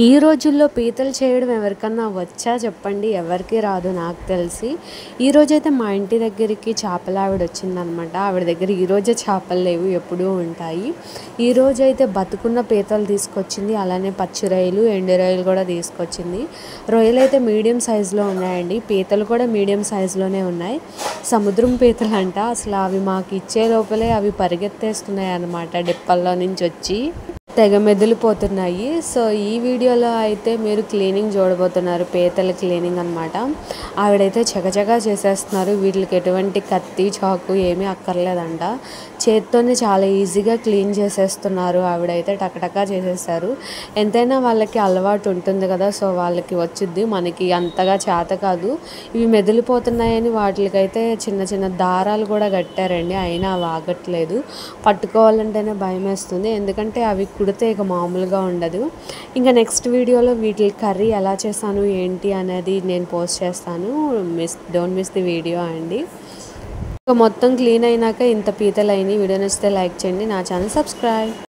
ఈ రోజుల్లో పీతలు చేయడం ఎవరికన్నా వచ్చా చెప్పండి? ఎవరికీ రాదు నాకు తెలిసి. ఈరోజైతే మా ఇంటి దగ్గరికి చేపల ఆవిడ వచ్చిందనమాట. ఆవిడ దగ్గర ఈరోజే చేపలు లేవు, ఎప్పుడూ ఉంటాయి. ఈరోజైతే బతుకున్న పీతలు తీసుకొచ్చింది. అలానే పచ్చి రొయ్యలు, ఎండు రొయ్యలు కూడా తీసుకొచ్చింది. రొయ్యలు అయితే మీడియం సైజులో ఉన్నాయండి. పీతలు కూడా మీడియం సైజులోనే ఉన్నాయి. సముద్రం పీతలు అంట. అసలు అవి మాకు ఇచ్చే లోపలే అవి పరిగెత్తేస్తున్నాయి అన్నమాట డిప్పల్లో నుంచి వచ్చి. తెగ మెదిలిపోతున్నాయి. సో ఈ వీడియోలో అయితే మీరు క్లీనింగ్ చూడబోతున్నారు, పీతల క్లీనింగ్ అనమాట. ఆవిడైతే చకచకా చేసేస్తున్నారు. వీటికి ఎటువంటి కత్తి చాకు ఏమీ అక్కర్లేదంట. చేత్తోనే చాలా ఈజీగా క్లీన్ చేసేస్తున్నారు. ఆవిడైతే టకటకా చేసేస్తారు. ఎంతైనా వాళ్ళకి అలవాటు ఉంటుంది కదా, సో వాళ్ళకి వచ్చిద్ది. మనకి అంతగా చేత కాదు. ఇవి మెదిలిపోతున్నాయని వాటికైతే చిన్న చిన్న దారాలు కూడా కట్టారండి. అయినా అవి ఆగట్లేదు. పట్టుకోవాలంటేనే భయం వేస్తుంది, ఎందుకంటే అవి కుడితే ఇక మామూలుగా ఉండదు. ఇంకా నెక్స్ట్ వీడియోలో వీటి కర్రీ ఎలా చేశాను ఏంటి అనేది నేను పోస్ట్ చేస్తాను. డోంట్ మిస్ ది వీడియో అండి. మొత్తం క్లీన్ అయినాక ఇంత పీతలు అయినాయి. వీడియో నచ్చితే లైక్ చేయండి, నా ఛానల్ సబ్స్క్రైబ్.